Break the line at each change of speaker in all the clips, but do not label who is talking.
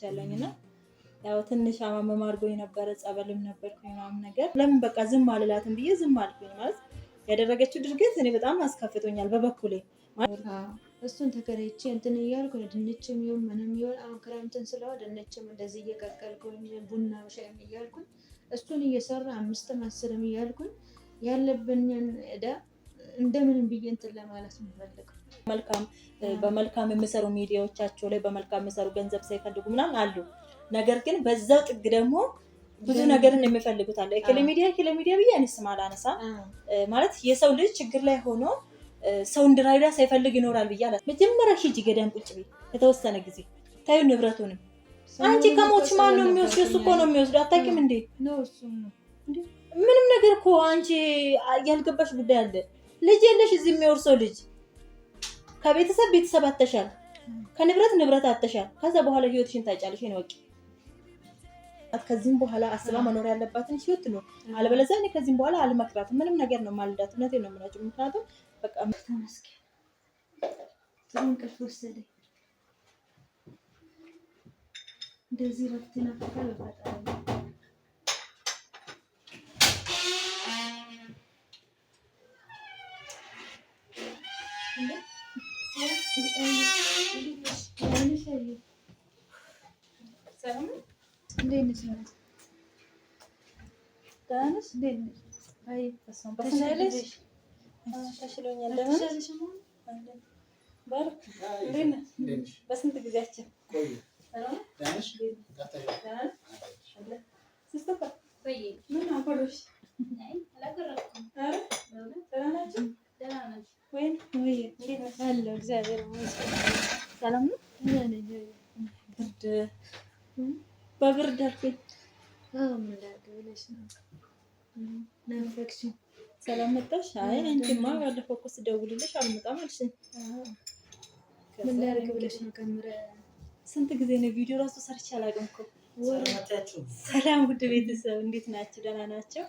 ጠፍቻለሁኝና ያው ትንሽ አማመም አድርጎኝ ነበረ። ጸበልም ነበርኩኝ ምናምን ነገር ለምን በቃ ዝም አልላትም ብዬ ዝም አልኩኝ። ማለት ያደረገችው ድርጊት እኔ በጣም አስከፍቶኛል በበኩሌ።
እሱን ተከራይቼ እንትን እያልኩ ድንችም ይሁን ምንም ይሁን አሁን ክረምትን ስለሆነ ድንችም እንደዚህ እየቀቀልኩኝ ቡና ሻይም እያልኩኝ እሱን እየሰራ 5ም 10ም እያልኩኝ ያለብኝን ዕዳ እንደምንም ብዬ እንትን ለማለት የምፈልገው።
በመልካም የሚሰሩ ሚዲያዎቻቸው ላይ በመልካም የሚሰሩ ገንዘብ ሳይፈልጉ ምናምን አሉ። ነገር ግን በዛው ጥግ ደግሞ ብዙ ነገርን የሚፈልጉት አለ። ኤኬሌ ሚዲያ ብዬ እኔ ስም አላነሳም። ማለት የሰው ልጅ ችግር ላይ ሆኖ ሰው እንድራይዳ ሳይፈልግ ይኖራል ብዬ አላት። መጀመሪያ ሂጂ ገዳም ቁጭ በይ የተወሰነ ጊዜ ታዩ ንብረቱንም። አንቺ ከሞትሽ ማን ነው የሚወስደው? እሱ እኮ ነው የሚወስደው። አታውቂም እንዴ? ምንም ነገር እኮ አንቺ ያልገባሽ ጉዳይ አለ። ልጅ የለሽ እዚህ የሚወርሰው ልጅ ከቤተሰብ አተሻል፣ ከንብረት አተሻል። ከዛ በኋላ ህይወትሽን ታጫለሽ ነው ወቂ። ከዚህም በኋላ አስባ መኖር ያለባትን ህይወት ነው። አለበለዚያ እኔ ከዚህም በኋላ አልመክራትም። ምንም ነገር ነው ማልዳት። እውነቴን ነው የምላችሁ። ምክንያቱም በቃ
ተመስገን ጥሩ እንቅልፍ ወሰደኝ። እንደዚህ ረፍት ናፍቃል በፈጣሪ
በስንት ጊዜያችን
እግዚአብሔር
ሰላም ነው። በብርድ አልኩኝ።
ናፈቅሽኝ።
ሰላም መጣሽ? አይ አንቺማ ባለፈው እኮ ስደውልልሽ አልመጣም አልሽኝ።
ምን ላድርግ ብለሽ ነው? ከምረ
ስንት ጊዜ ነው ቪዲዮ ራሱ ሰርቼ አላውቅም እኮ። ሰላም ውድ ቤተሰብ እንዴት ናችሁ? ደህና ናቸው?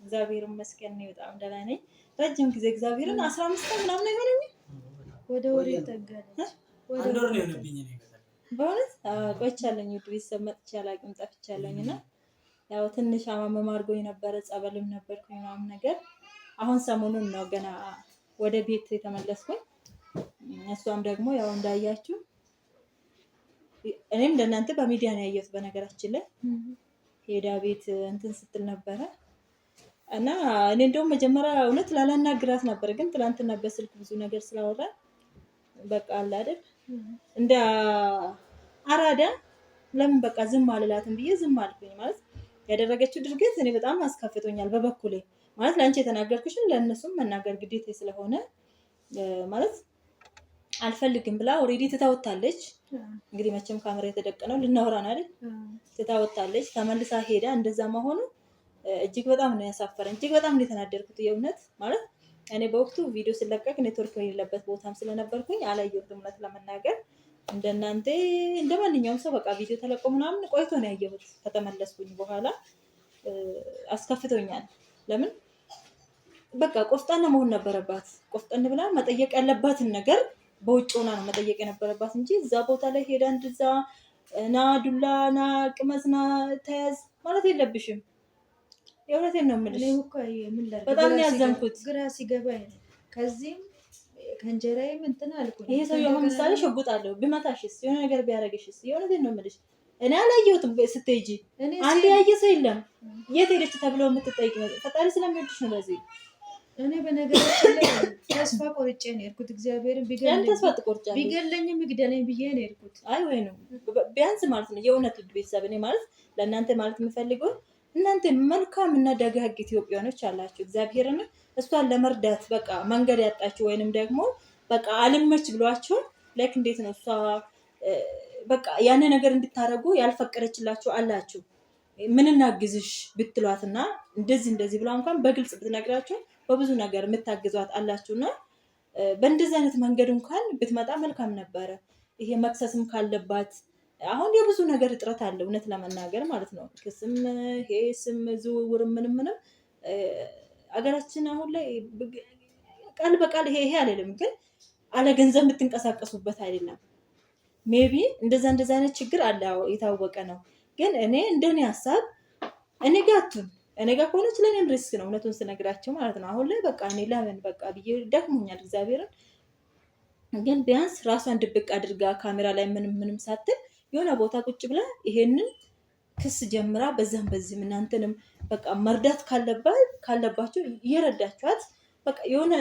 እግዚአብሔር ይመስገን እኔ በጣም ደህና ነኝ። ረጅም ጊዜ እግዚአብሔርን 15 ቀን ምናምን አይሆነኝም።
ወደ ወሬ ተጋለች።
አንድ ወር ነው የሆነብኝ እኔ
በእውነት ቆይቻለሁኝ። ውድ ቤተሰብ መጥቼ አላውቅም፣ ጠፍቻለሁኝና ያው ትንሽ አማመም አድርጎኝ ነበረ። ጸበልም ነበርኩኝ ምናምን ነገር። አሁን ሰሞኑን ነው ገና ወደ ቤት የተመለስኩኝ። እሷም ደግሞ ያው እንዳያችሁ እኔም እንደናንተ በሚዲያ ነው ያየሁት። በነገራችን ላይ ሄዳ ቤት እንትን ስትል ነበረ እና እኔ እንደውም መጀመሪያ እውነት ላላናግራት ነበር፣ ግን ትላንትና በስልክ ብዙ ነገር ስላወራ በቃ አለ አይደል እንደ አራዳ ለምን በቃ ዝም አልላትም ብዬ ዝም አልኩኝ። ማለት ያደረገችው ድርጊት እኔ በጣም አስከፍቶኛል በበኩሌ። ማለት ለአንቺ የተናገርኩሽን ለእነሱም መናገር ግዴታ ስለሆነ ማለት አልፈልግም ብላ ኦልሬዲ ትታወታለች። እንግዲህ መቼም ካሜራ የተደቀነው ልናወራ ነው አይደል? ትታወታለች። ተመልሳ ሄዳ እንደዛ መሆኑ እጅግ በጣም ነው ያሳፈረኝ። እጅግ በጣም ነው የተናደድኩት የእውነት። ማለት እኔ በወቅቱ ቪዲዮ ሲለቀቅ ኔትወርክ የሌለበት ቦታም ስለነበርኩኝ አላየሁትም እውነት ለመናገር። እንደናንተ እንደማንኛውም ሰው በቃ ቪዲዮ ተለቆ ምናምን ቆይቶ ነው ያየሁት። ከተመለስኩኝ በኋላ አስከፍቶኛል። ለምን በቃ ቆፍጣና መሆን ነበረባት። ቆፍጠን ብላ መጠየቅ ያለባትን ነገር በውጭ ሆና ነው መጠየቅ የነበረባት እንጂ እዛ ቦታ ላይ ሄዳ እንደዛ ና ዱላ ና ቅመስ ና ተያዝ ማለት የለብሽም። የእውነቴን ነው የምልሽ። በጣም ነው ያዘንኩት።
ግራ ሲገባኝ ነው። ከዚህም ከእንጀራዬም እንትን አልኩኝ።
ይሄ ሰው የሆነ ምሳሌ ሸጉጣለሁ ቢመታሽስ የሆነ ነገር ቢያደርግሽስ? የእውነቴን ነው የምልሽ። እኔ አላየሁትም ስትሄጂ። አንድ ያየ ሰው የለም። የት ሄደች ተብለው የምትጠይቅ ነው። ፈጣሪ ስለሚወድሽ ነው። በዚህ
እኔ በነገራችን ላይ ተስፋ ቆርጬ ነው የሄድኩት። እግዚአብሔርን ቢገለኝም ይግደለኝ ብዬ ነው የሄድኩት።
አይ ወይ ነው ቢያንስ ማለት ነው የእውነት ውድ ቤተሰብ። እኔ ማለት ለእናንተ ማለት የምፈልገው እናንተ መልካም እና ደጋግ ኢትዮጵያኖች አላችሁ። እግዚአብሔርን እሷን ለመርዳት በቃ መንገድ ያጣችሁ ወይንም ደግሞ በቃ አልመች ብሏችሁ ላይክ እንዴት ነው እሷ በቃ ያን ነገር እንድታረጉ ያልፈቀደችላችሁ አላችሁ። ምን እናግዝሽ ብትሏትና እንደዚህ ብላ እንኳን በግልጽ ብትነግራችሁ በብዙ ነገር የምታግዟት አላችሁና በእንደዚህ አይነት መንገድ እንኳን ብትመጣ መልካም ነበረ። ይሄ መክሰስም ካለባት አሁን የብዙ ነገር እጥረት አለ እውነት ለመናገር ማለት ነው። ክስም ይሄ ስም ዝውውር ምንም አገራችን አሁን ላይ ቃል በቃል ይሄ አይደለም፣ ግን አለ ገንዘብ የምትንቀሳቀሱበት አይደለም። ሜቢ እንደዛ አይነት ችግር አለ፣ የታወቀ ነው። ግን እኔ እንደኔ ሀሳብ እኔ ጋር አትሁን፣ እኔ ጋር ከሆነች ለእኔም ሪስክ ነው እውነቱን ስነግራቸው ማለት ነው። አሁን ላይ በቃ እኔ ለምን በቃ ብዬ ደክሞኛል እግዚአብሔርን። ግን ቢያንስ ራሷን ድብቅ አድርጋ ካሜራ ላይ ምንም ሳትል የሆነ ቦታ ቁጭ ብላ ይሄንን ክስ ጀምራ በዛም በዚህም እናንተንም በቃ መርዳት ካለባቸው እየረዳችኋት በቃ የሆነ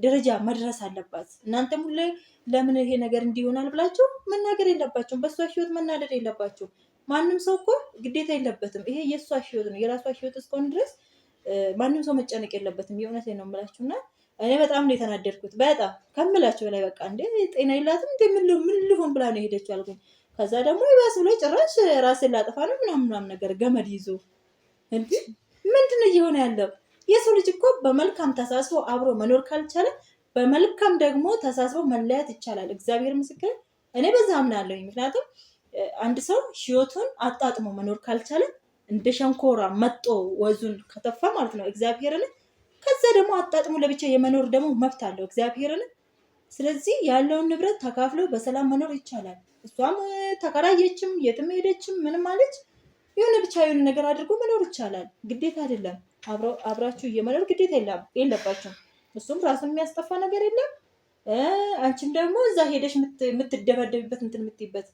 ደረጃ መድረስ አለባት። እናንተም ሁሌ ለምን ይሄ ነገር እንዲሆናል ብላችሁ መናገር የለባቸውም። በሷ ህይወት መናደድ የለባቸውም። ማንም ሰው እኮ ግዴታ የለበትም። ይሄ የእሷ ህይወት ነው። የራሷ ህይወት እስከሆነ ድረስ ማንም ሰው መጨነቅ የለበትም። የእውነቴን ነው የምላችሁ። እና እኔ በጣም ነው የተናደድኩት፣ በጣም ከምላቸው ላይ በቃ እንደ ጤና የላትም እንደ ምን ልሆን ብላ ነው የሄደችው አልኩኝ። ከዛ ደግሞ ይባስ ብሎ ጭራሽ ራሴን ላጠፋ ነው ምናምን ነገር ገመድ ይዞ እንዴ! ምንድነው እየሆነ ያለው? የሰው ልጅ እኮ በመልካም ተሳስቦ አብሮ መኖር ካልቻለ በመልካም ደግሞ ተሳስቦ መለያት ይቻላል። እግዚአብሔር ምስክር፣ እኔ በዛ አምናለሁ። ምክንያቱም አንድ ሰው ህይወቱን አጣጥሞ መኖር ካልቻለ እንደ ሸንኮራ መጦ ወዙን ከተፋ ማለት ነው እግዚአብሔርን። ከዛ ደግሞ አጣጥሞ ለብቻ የመኖር ደግሞ መብት አለው እግዚአብሔርን። ስለዚህ ያለውን ንብረት ተካፍሎ በሰላም መኖር ይቻላል። እሷም ተከራየችም የትም ሄደችም ምንም አለች የሆነ ብቻ የሆነ ነገር አድርጎ መኖር ይቻላል። ግዴታ አይደለም አብራችሁ እየመኖር ግዴታ የለባችሁም። እሱም ራሱን የሚያስጠፋ ነገር የለም። አንቺም ደግሞ እዛ ሄደሽ የምትደበደብበት እንትን የምትይበት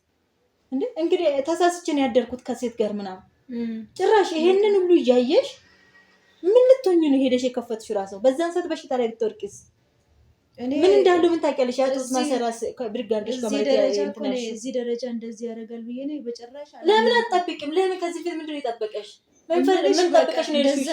እንዴ! እንግዲህ ተሳስችን ያደርኩት ከሴት ጋር ምናምን ጭራሽ ይሄንን ሁሉ እያየሽ ምን ልትሆኝ ነው ሄደሽ የከፈትሽ ራሱ? በዛን ሰዓት በሽታ ላይ ብትወርቂስ ምን እንዳሉ ምን ታውቂያለሽ? ያጡት ማሰራስ ብርጋንድሽ
እዚህ ደረጃ እንደዚህ ያደርጋል ብዬ ነው በጭራሽ።
ለምን አትጠብቂም? ለምን ከዚህ ፊት ምንድን ነው የጠበቀሽ? ምን ጠብቀሽ ነው የሄድሽ?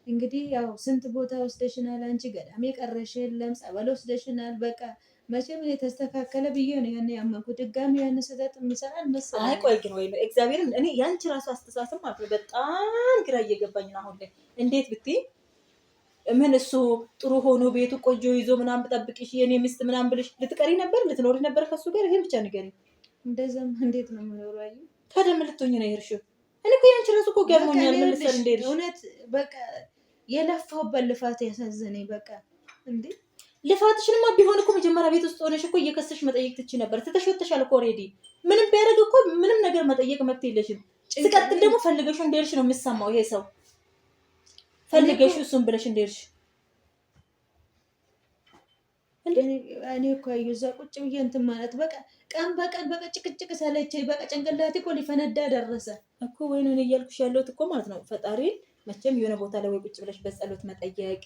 እንግዲህ ያው ስንት ቦታ ወስደሽናል። አንቺ ገዳም የቀረሽ የለም፣ ጸበል ወስደሽናል። በቃ መቼም የተስተካከለ ብዬ ነው ያን ያመንኩት። ድጋሚ ያን ስህተት የሚሰራ መሰለኝ።
አይ ቆይ ግን ወይ እግዚአብሔርን እኔ ያንቺ ራሱ አስተሳሰብ ማለት ነው በጣም ግራ እየገባኝ ነው አሁን ላይ። እንዴት ብትይ ምን እሱ ጥሩ ሆኖ ቤቱ ቆጆ ይዞ ምናምን ብጠብቅሽ የኔ ሚስት ምናምን ብልሽ ልትቀሪ ነበር? ልትኖሪ ነበር ከሱ ጋር? ይሄን ብቻ ንገሪኝ።
እንደዛም እንዴት ነው የምኖረው? አይ
ታዲያ ምን ልትሆኚ ነው የሄድሽው? እኔ እኮ ያንቺ ራሱ እኮ ገርሞኛል። ምን ልትሰሪ እንደሄድሽ
እውነት በቃ የለፋሁበት ልፋት ያሳዘነኝ። በቃ እንዴ
ልፋትሽንማ ቢሆን እኮ መጀመሪያ ቤት ውስጥ ሆነሽ እኮ እየከሰሽ መጠየቅ ትችይ ነበር። ትተሽወተሻል እኮ ኦልሬዲ። ምንም ቢያደርግ እኮ ምንም ነገር መጠየቅ መብት የለሽም። ሲቀጥል ደግሞ ፈልገሽው እንደሄድሽ ነው የሚሰማው። ይሄ ሰው ፈልገሽው እሱን ብለሽ እንደሄድሽ
እኔ እኮ እዛ ቁጭ ብዬ እንትን ማለት በቃ ቀን በቀን በቃ ጭቅጭቅ ሰለቸኝ። በቃ ጭንቅላቴ እኮ ሊፈነዳ ደረሰ እኮ።
ወይ ነው እያልኩሽ ያለሁት እኮ ማለት ነው። ፈጣሪ መቼም የሆነ ቦታ ላይ ወይ ቁጭ ብለሽ በጸሎት መጠየቅ፣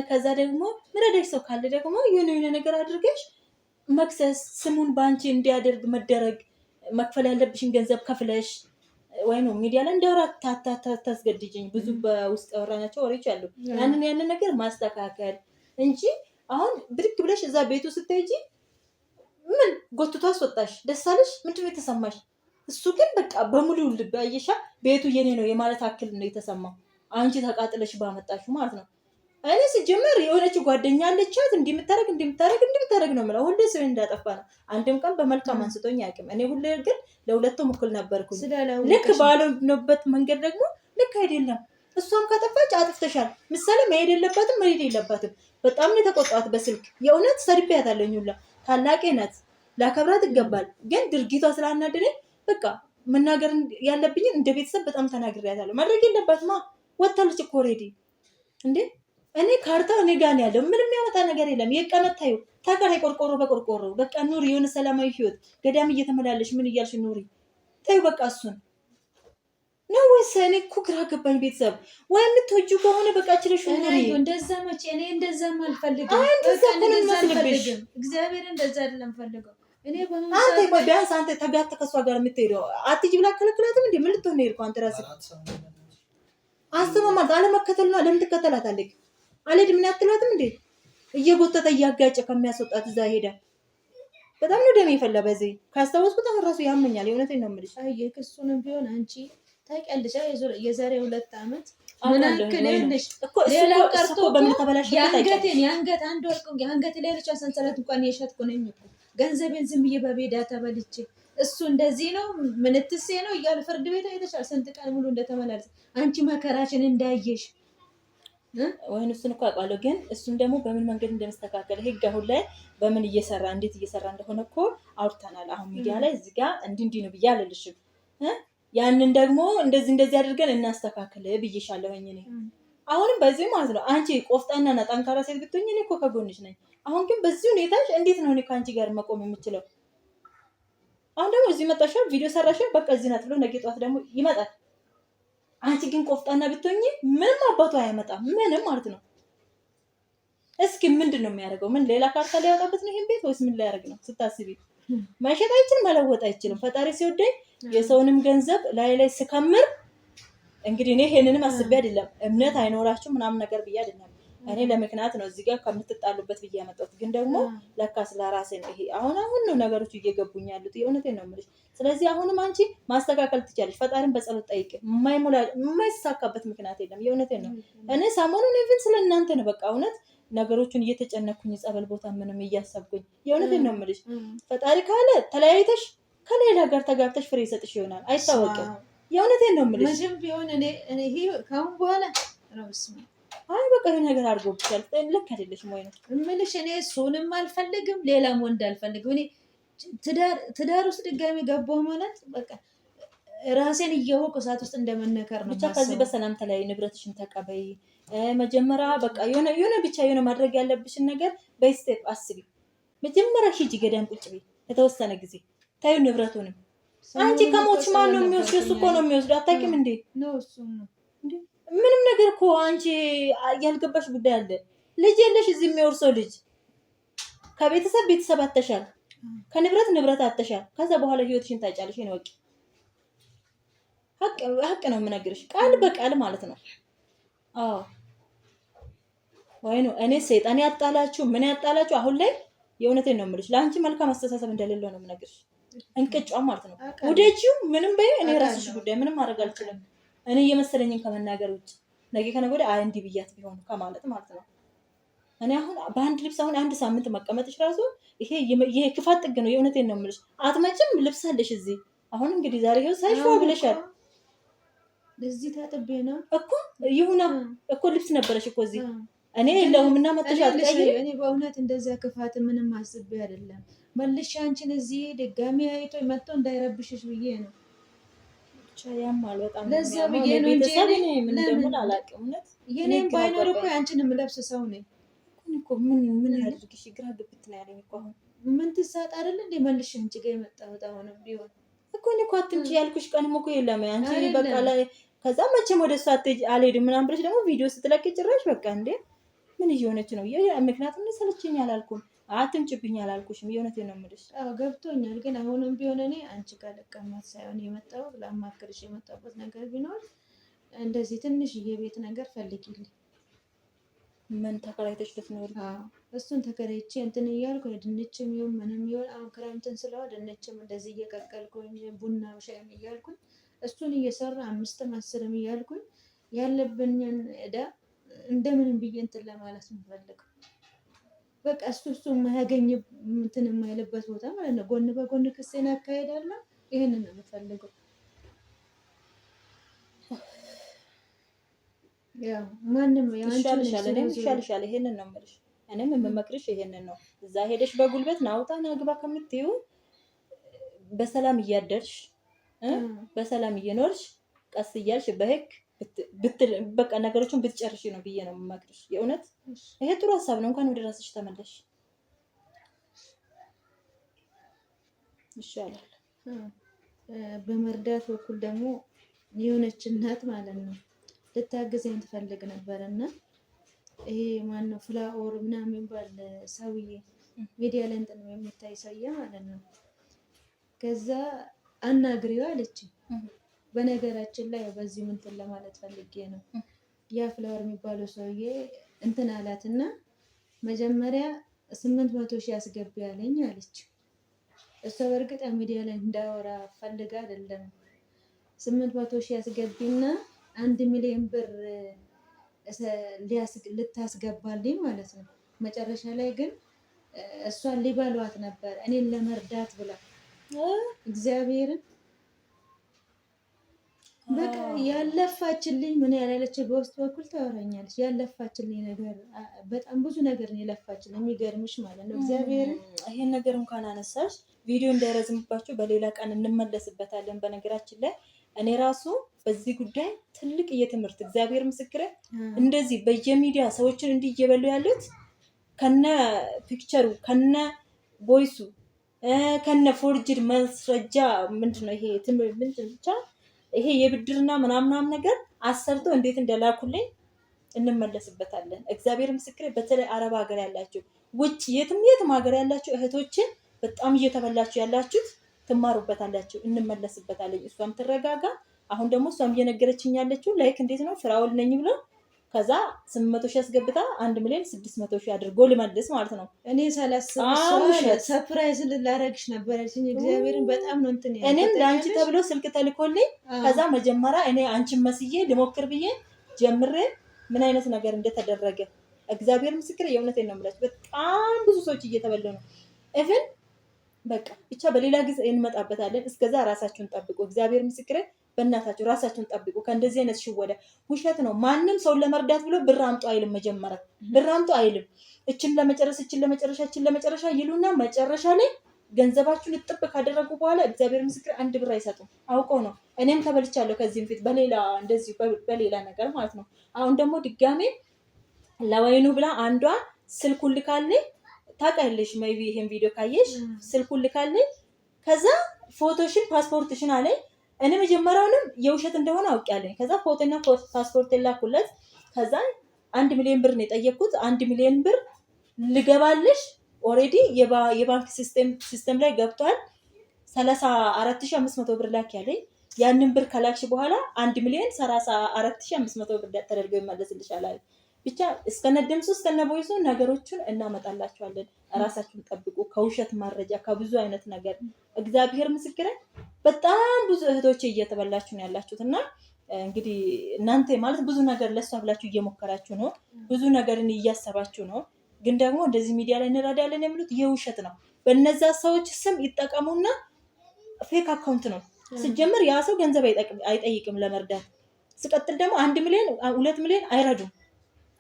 ከዛ ደግሞ ምረዳሽ ሰው ካለ ደግሞ የሆነ ነገር አድርገሽ መክሰስ፣ ስሙን በአንቺ እንዲያደርግ መደረግ፣ መክፈል ያለብሽን ገንዘብ ከፍለሽ ወይ ነው ሚዲያ ላይ እንዳወራ ታስገድጅኝ። ብዙ በውስጥ ያወራናቸው ወሬዎች አሉ። ያንን ነገር ማስተካከል እንጂ አሁን ብድግ ብለሽ እዛ ቤቱ ስትሄጂ ምን ጎትቶ አስወጣሽ? ደስ አለሽ? ምንድነው የተሰማሽ? እሱ ግን በቃ በሙሉ ልብ አየሻ፣ ቤቱ የኔ ነው የማለት አክል ነው የተሰማው። አንቺ ተቃጥለሽ ባመጣሽ ማለት ነው። እኔ ሲጀመር የሆነች ጓደኛ አለቻት እንዲምታረግ ነው የምለው። ሁሌ ሰው እንዳጠፋ ነው። አንድም ቀን በመልካም አንስቶኝ አያውቅም። እኔ ሁሌ ግን ለሁለቱም እኩል ነበርኩኝ። ልክ ባልሆነበት መንገድ ደግሞ ልክ አይደለም። እሷም ካጠፋች አጥፍተሻል። ምሳሌ መሄድ የለባትም። በጣም ነው የተቆጣት በስልክ የእውነት ሰድቤያታለሁኝ ሁላ። ታላቄ ናት፣ ላከብራት ይገባል። ግን ድርጊቷ ስላናደደኝ በቃ መናገር ያለብኝን እንደ ቤተሰብ በጣም ተናግሬያታለሁ። ማድረግ የለባትማ ወታለች እኮ ኦልሬዲ። እንዴ እኔ ካርታው እኔ ጋር ነው ያለው። ምንም ያመጣ ነገር የለም። የቀመት ታዩ ተከራይ ቆርቆሮ በቆርቆሮ በቃ ኑሪ፣ የሆነ ሰላማዊ ህይወት ገዳም እየተመላለሽ ምን እያልሽ ኑሪ። ታዩ በቃ እሱን ነው ወይስ? እኔ እኮ ግራ ገባኝ ቤተሰብ። ወይ የምትወጂው ከሆነ በቃ ችለሽ ኑሪ።
እንደዛ መቼ እኔ እንደዛም አልፈልግም። እግዚአብሔር እንደዛ አይደለም ፈልገው። እኔ
አንተ ቆይ ቢያንስ አንተ ተጋተ ከሷ ጋር የምትሄደው አትጂ ብላ ከለከላትም እንዴ? ምን ልትሆን ነው የሄድከው አንተ ራስህ? አስተማማት አለመከተል ነው። ለምን ትከተላታለህ? አልሄድም ምን ያትላትም እንዴ? እየጎተተ እያጋጨ ከሚያስወጣት እዛ ሄዳ በጣም ነው ደም የፈላ። በዚህ ካስታወስኩት አሁን ራሱ ያመኛል። የእውነቴን ነው የምልሽ።
አይ የክሱንም ቢሆን አንቺ ታውቂያለሽ። የዛሬ 2 ዓመት ምን አክል ያለሽ ሌላው ቀርቶ
በምን ተበላሽ?
የአንገት አንድ ወርቅ የአንገት ላይ ልጅ ሰንሰለት እንኳን የሸጥኩ ነኝ እኮ ገንዘቤን ዝም ብዬ በቤዳ ተበልቼ። እሱ እንደዚህ ነው ምንትሴ ነው እያለ ፍርድ ቤት አይተሻል። ስንት ቀን ሙሉ እንደተመላለሰ አንቺ መከራችን እንዳየሽ
ወይን እሱን እኮ አውቃለሁ፣ ግን እሱን ደግሞ በምን መንገድ እንደመስተካከል ህግ አሁን ላይ በምን እየሰራ እንዴት እየሰራ እንደሆነ እኮ አውርተናል። አሁን ሚዲያ ላይ እዚህ ጋር እንዲህ ነው ብዬ አልልሽም። ያንን ደግሞ እንደዚህ አድርገን እናስተካክል ብዬሻለሁኝ እኔ አሁንም በዚህ ማለት ነው። አንቺ ቆፍጣናና ጠንካራ ሴት ብትሆኝ እኔ እኮ ከጎንሽ ነኝ። አሁን ግን በዚህ ሁኔታሽ እንዴት ነው እኔ ከአንቺ ጋር መቆም የምችለው? አሁን ደግሞ እዚህ መጣሽ ቪዲዮ ሰራሽ፣ በቃ እዚህ ናት ብሎ ነገ ጠዋት ደግሞ ይመጣል። አንቺ ግን ቆፍጣና ብትሆኝ ምንም አባቱ አያመጣም፣ ምንም ማለት ነው። እስኪ ምንድን ነው የሚያደርገው? ምን ሌላ ካርታ ሊያወጣበት ነው ይሄን ቤት ወይስ ምን ሊያደርግ ነው? ስታስቢ መሸጥ አይችልም፣ መለወጥ አይችልም። ፈጣሪ ሲወደኝ የሰውንም ገንዘብ ላይ ስከምር እንግዲህ እኔ ይሄንንም አስቤ አይደለም እምነት አይኖራችሁ ምናምን ነገር ብዬ አይደለም። እኔ ለምክንያት ነው እዚህ ጋር ከምትጣሉበት ብዬ ያመጣሁት። ግን ደግሞ ለካ ስለራሴ ነው ይሄ አሁን ነው ነገሮች እየገቡኝ ያሉት። የእውነቴን ነው የምልሽ። ስለዚህ አሁንም አንቺ ማስተካከል ትችያለሽ። ፈጣሪን በጸሎት ጠይቂ። የማይሳካበት ምክንያት የለም። የእውነቴን ነው። እኔ ሰሞኑን ኢቭን ስለእናንተ ነው በቃ እውነት ነገሮችን እየተጨነኩኝ ጸበል ቦታ ምንም እያሰብኩኝ የእውነቴን ነው የምልሽ። ፈጣሪ ካለ ተለያይተሽ ከሌላ ጋር ተጋብተሽ ፍሬ ይሰጥሽ ይሆናል፣ አይታወቅም። የእውነቴን ነው የምልሽ።
መቼም ቢሆን እኔ ይሄ ካሁን በኋላ
አይ በቃ ይሄ ነገር አድርጎብሻል፣ ልክ አይደለሽም ወይ ነው
እምልሽ። እኔ እሱንም አልፈልግም፣ ሌላም ወንድ አልፈልግም። እኔ ትዳር ውስጥ ድጋሚ ገባሁ ማለት በቃ ራሴን እያወቅሁ እሳት ውስጥ እንደመነከር ነው።
ብቻ ከዚህ በሰላም ተለያይ፣ ንብረትሽን ተቀበይ። መጀመሪያ በቃ የሆነ ብቻ የሆነ ማድረግ ያለብሽን ነገር በስቴፕ አስቢ። መጀመሪያ ሂጂ ገዳም ቁጭ በይ የተወሰነ ጊዜ ታዩ ንብረቱንም። አንቺ ከሞትሽ ማን ነው የሚወስደው? እሱ እኮ ነው የሚወስደው። አታውቂም እንዴ? ምንም ነገር እኮ አንቺ ያልገባሽ ጉዳይ አለ። ልጅ የለሽ እዚህ የሚወርሰው ልጅ። ቤተሰብ አተሻል፣ ከንብረት አተሻል። ከዛ በኋላ ህይወትሽን ታጫለሽ። ነው ወቂ ሀቅ ነው የምነግርሽ፣ ቃል በቃል ማለት ነው። አዎ ወይ ነው እኔ ሰይጣን ያጣላችሁ ምን ያጣላችሁ? አሁን ላይ የእውነቴን ነው የምልሽ፣ ለአንቺ መልካም አስተሳሰብ እንደሌለው ነው የምነግርሽ። እንቅጫም ማለት ነው። ወደጂው ምንም በይ፣ እኔ ራስሽ ጉዳይ ምንም ማድረግ አልችልም። እኔ እየመሰለኝን ከመናገር ውጭ ነገ ከነገ ወዲያ እንዲህ ብያት ቢሆን ከማለት ማለት ነው። እኔ አሁን በአንድ ልብስ አሁን አንድ ሳምንት መቀመጥሽ ራሱ ይሄ ክፋት ጥግ ነው። የእውነቴን ነው የምልሽ። አትመጭም፣ ልብስ አለሽ እዚህ። አሁን እንግዲህ ዛሬ ይኸው ሳይሽዋ ብለሻል።
እዚህ ታጥቤ ነው
እኮ ይሁና እኮ ልብስ ነበረሽ እኮ እዚህ። እኔ የለሁም እና መጥተሽ አትቀይሪም።
እኔ በእውነት እንደዚያ ክፋት ምንም አስቤ አይደለም። መልሼ አንቺን እዚህ ድጋሚ አይቶ መጥቶ እንዳይረብሽሽ ብዬ ነው።
ያማል በጣም
ለዛ ብዬ ነው እንጂ
እኔ ምን እንደምን አላውቅም። እውነት
የኔም ባይኖር እኮ አንቺን የምለብስ ሰው ነኝ
እኮ። ምን ያድርግሽ? ግራ ግብት ነው ያለኝ እኮ። አሁን
ምን ትሳጥ አይደል እንዴ? መልሼ አንቺ ጋር የመጣሁት አሁን ቢሆን
እኮ እኔ እኮ አትምጪ ያልኩሽ ቀንም እኮ የለም። አንቺ በቃ ላይ ከዛ መቼም ወደ እሷ አልሄድም ምናምን ብለሽ ደግሞ ቪዲዮ ስትለቂ ጭራሽ በቃ እንዴ ምን እየሆነች ነው? ምክንያቱም ሰለቸኝ አላልኩም፣ አትምጭብኝ አላልኩሽም። የእውነቴን ነው የምልሽ።
ገብቶኛል። ግን አሁንም ቢሆን እኔ አንቺ ጋር ልቀመጥ ሳይሆን የመጣሁት ላማክርሽ የመጣሁበት ነገር ቢኖር እንደዚህ ትንሽዬ ቤት ነገር ፈልጊልኝ።
ምን ተከራይተሽ ልትኖሪ?
እሱን ተከራይቼ እንትን እያልኩ ድንችም ይሁን ምንም ይሁን አሁን ክረምትን ስለሆነ ድንችም እንደዚህ እየቀቀልኩኝ ቡና ሻይም እያልኩኝ እሱን እየሰራ 5ም 10ም እያልኩኝ ያለብኝን ዕዳ እንደምንም ብዬ እንትን ለማለት ነው የምፈልገው። በቃ እሱ የማያገኝ እንትን የማይልበት ቦታ ማለት ነው። ጎን በጎን ክሴን አካሄዳለሁ። ይሄንን ነው የምፈልገው። ያው ማንም
ይሻልሻል። ይሄንን ነው የምልሽ። እኔም የምመክርሽ ይሄንን ነው። እዛ ሄደሽ በጉልበት ናውጣ ናግባ ከምትይው በሰላም እያደርሽ በሰላም እየኖርሽ ቀስ እያልሽ በህግ በቃ ነገሮችን ብትጨርሽ ነው ብዬ ነው የምመክርሽ። የእውነት ይሄ ጥሩ ሀሳብ ነው። እንኳን ወደ ራስሽ ተመለሽ ይሻላል።
በመርዳት በኩል ደግሞ የሆነች እናት ማለት ነው ልታግዘኝ ትፈልግ ነበር እና ይሄ ማነው ፍላኦር ምናምን የሚባል ሰውዬ ሚዲያ ላይ እንትን የሚታይ ሰውዬ ማለት ነው። ከዛ አናግሪው አለችኝ። በነገራችን ላይ በዚህ እንትን ለማለት ፈልጌ ነው። ያ ፍላወር የሚባለው ሰውዬ እንትን አላትና መጀመሪያ 800,000 አስገቢ ያለኝ አለች። እሷ በእርግጥ ሚዲያ ላይ እንዳወራ ፈልጋ አይደለም። 800,000 አስገቢና 1 ሚሊዮን ብር ልታስገባልኝ ማለት ነው። መጨረሻ ላይ ግን እሷን ሊበሏት ነበር እኔን ለመርዳት ብላ እግዚአብሔርን በቃ ያለፋችልኝ ምን ያላለች በውስጥ በኩል ታወራኛለች። ያለፋችልኝ ነገር በጣም ብዙ ነገር ነው የለፋችልኝ። የሚገርምሽ ማለት ነው እግዚአብሔርን
ይሄን ነገር እንኳን አነሳሽ ቪዲዮ እንዳይረዝምባችሁ በሌላ ቀን እንመለስበታለን። በነገራችን ላይ እኔ ራሱ በዚህ ጉዳይ ትልቅ የትምህርት እግዚአብሔር ምስክሬ እንደዚህ በየሚዲያ ሰዎችን እንዲህ እየበሉ ያሉት ከነ ፒክቸሩ ከነ ቮይሱ ከነ ፎርጅድ ማስረጃ ምንድነው ይሄ ትምህርት ብቻ ይሄ የብድርና ምናምን ነገር አሰርቶ እንዴት እንደላኩልኝ እንመለስበታለን። እግዚአብሔር ምስክሬ በተለይ አረብ ሀገር ያላችሁ ውጭ የትም ሀገር ያላችሁ እህቶችን በጣም እየተበላችሁ ያላችሁት ትማሩበታላችሁ። እንመለስበታለን። እሷም ትረጋጋ። አሁን ደግሞ እሷም እየነገረችኝ ያለችው ላይክ እንዴት ነው ፍራውል ነኝ ብሎ ከዛ 800,000 አስገብታ 1,600,000 አድርጎ ልመልስ ማለት ነው።
እኔ ሳላስብ ሰርፕራይዝ ላረግሽ ነበር ያልሽኝ። እግዚአብሔርን በጣም ነው እንትን ያለው።
እኔም ለአንቺ ተብሎ ስልክ ተልኮልኝ ከዛ መጀመሪያ እኔ አንቺን መስዬ ልሞክር ብዬ ጀምሬ ምን አይነት ነገር እንደተደረገ እግዚአብሔር ምስክር የእውነቴን ነው የምላችሁ። በጣም ብዙ ሰዎች እየተበሉ ነው። ኢቭን በቃ ብቻ በሌላ ጊዜ እንመጣበታለን። እስከዛ ራሳችሁን ጠብቁ። እግዚአብሔር ምስክር በእናታችሁ ራሳችሁን ጠብቁ ከእንደዚህ አይነት ሽወዳ። ውሸት ነው። ማንም ሰውን ለመርዳት ብሎ ብር አምጡ አይልም። መጀመሪያ ብር አምጡ አይልም። እችን ለመጨረሻ ይሉና መጨረሻ ላይ ገንዘባችሁን እጥብ ካደረጉ በኋላ እግዚአብሔር ምስክር 1 ብር አይሰጡም። አውቀው ነው። እኔም ተበልቻለሁ ከዚህም ፊት በሌላ እንደዚህ በሌላ ነገር ማለት ነው። አሁን ደግሞ ድጋሜ ለወይኑ ብላ አንዷ ስልኩን ልካልኝ ታውቂያለሽ፣ ሜይቢ ይሄን ቪዲዮ ካየሽ ስልኩን ልካልኝ ከዛ ፎቶሽን ፓስፖርትሽን አለኝ። እኔ መጀመሪያውንም የውሸት እንደሆነ አውቄያለሁ። ከዛ ፎቶና ፓስፖርት ላኩለት። ከዛ 1 ሚሊዮን ብር ነው የጠየቅኩት። 1 ሚሊዮን ብር ልገባልሽ ኦሬዲ የባንክ ሲስተም ላይ ገብቷል። 34,500 ብር ላክ ያለኝ። ያንን ብር ከላክሽ በኋላ 1,34,500 ብር ተደርገው ይመለስልሻል አለ። ብቻ እስከነ ድምፁ እስከነ ቮይሱ ነገሮችን እናመጣላችኋለን። ራሳችሁን ጠብቁ ከውሸት መረጃ ከብዙ አይነት ነገር። እግዚአብሔር ምስክሬ በጣም ብዙ እህቶቼ እየተበላችሁ ነው ያላችሁት እና እንግዲህ እናንተ ማለት ብዙ ነገር ለሷ ብላችሁ እየሞከራችሁ ነው። ብዙ ነገርን እያሰባችሁ ነው። ግን ደግሞ እንደዚህ ሚዲያ ላይ እንረዳለን የሚሉት የውሸት ነው። በእነዛ ሰዎች ስም ይጠቀሙና ፌክ አካውንት ነው። ሲጀምር ያ ሰው ገንዘብ አይጠይቅም ለመርዳት። ሲቀጥል ደግሞ 1 ሚሊዮን 2 ሚሊዮን አይረዱም።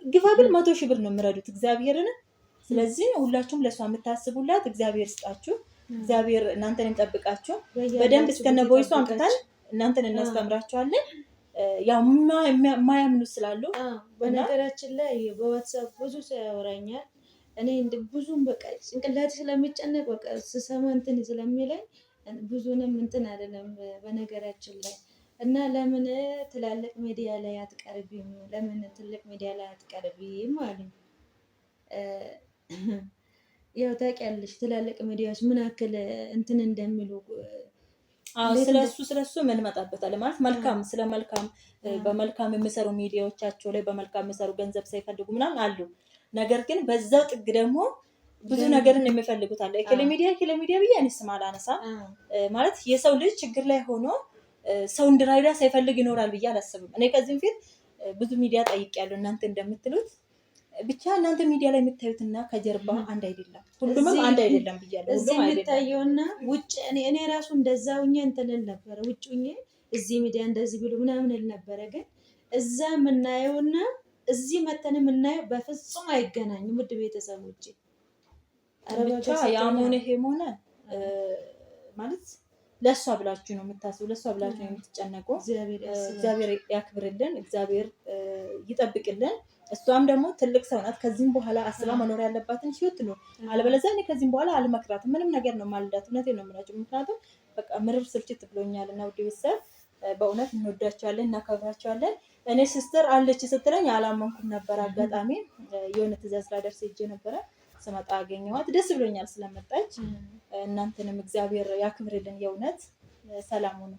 ግፋብል 100,000 ብር ነው የሚረዱት እግዚአብሔርን። ስለዚህ ሁላችሁም ለሷ የምታስቡላት እግዚአብሔር ስጣችሁ። እግዚአብሔር እናንተን እንጠብቃችሁ። በደንብ እስከነ ቮይሱ አምጥተን እናንተን እናስተምራችኋለን። ያው የማያምኑ ስላሉ
በነገራችን ላይ በዋትስአፕ ብዙ ሰው ያወራኛል። እኔ ብዙም በቃ ጭንቅላቴ ስለሚጨነቅ በቃ ስሰማ እንትን ስለሚለኝ ብዙንም እንትን አይደለም በነገራችን ላይ እና ለምን ትላልቅ ሚዲያ ላይ አትቀርቢም? ለምን ትልቅ ሚዲያ ላይ አትቀርቢም አሉኝ። ያው ታውቂያለሽ ትላልቅ ሚዲያዎች ምን ያክል እንትን እንደሚሉ።
ስለሱ ምን መጣበታል ማለት መልካም በመልካም የሚሰሩ ሚዲያዎቻቸው ላይ በመልካም የሚሰሩ ገንዘብ ሳይፈልጉ ምናምን አሉ። ነገር ግን በዛው ጥግ ደግሞ ብዙ ነገርን የሚፈልጉት አለ። ሚዲያ ብዬ እኔ ስም አላነሳም። ማለት የሰው ልጅ ችግር ላይ ሆኖ ሰው እንዲረዳ ሳይፈልግ ይኖራል ብዬ አላስብም። እኔ ከዚህም ፊት ብዙ ሚዲያ ጠይቄያለሁ። እናንተ እንደምትሉት ብቻ እናንተ ሚዲያ ላይ የምታዩትና ከጀርባ አንድ አይደለም፣ ሁሉም አንድ አይደለም ብያለሁ።
እዚህ የምታየውና ውጭ እኔ ራሱ እንደዛ ሁኜ እንትን እል ነበረ። ውጭ ሁኜ እዚህ ሚዲያ እንደዚህ ብሎ ምናምን እል ነበረ። ግን እዛ የምናየውና እዚህ መተን የምናየው በፍጹም አይገናኝም። ውድ ቤተሰቦቼ
ብቻ ያም ሆነ ይሄም ሆነ ማለት ለሷ ብላችሁ ነው የምታስቡ፣ ለሷ ብላችሁ ነው የምትጨነቁ። እግዚአብሔር ያክብርልን፣ እግዚአብሔር ይጠብቅልን። እሷም ደግሞ ትልቅ ሰው ናት። ከዚህም በኋላ አስባ መኖር ያለባትን ህይወት ነው። አለበለዚያ እኔ ከዚህም በኋላ አልመክራትም። ምንም ነገር ነው ማልዳት። እውነቴን ነው የምላቸው። ምክንያቱም በቃ ምርር ስልችት ብሎኛል እና ውድ ቤተሰብ በእውነት እንወዳቸዋለን፣ እናከብራቸዋለን። እኔ ሲስተር አለች ስትለኝ አላመንኩም ነበር። አጋጣሚ የሆነ ትእዛዝ ላደርስ ሄጄ ነበረ። ስመጣ አገኘኋት። ደስ ብሎኛል ስለመጣች። እናንተንም እግዚአብሔር ያክብርልን። የእውነት ሰላም ሁኑ።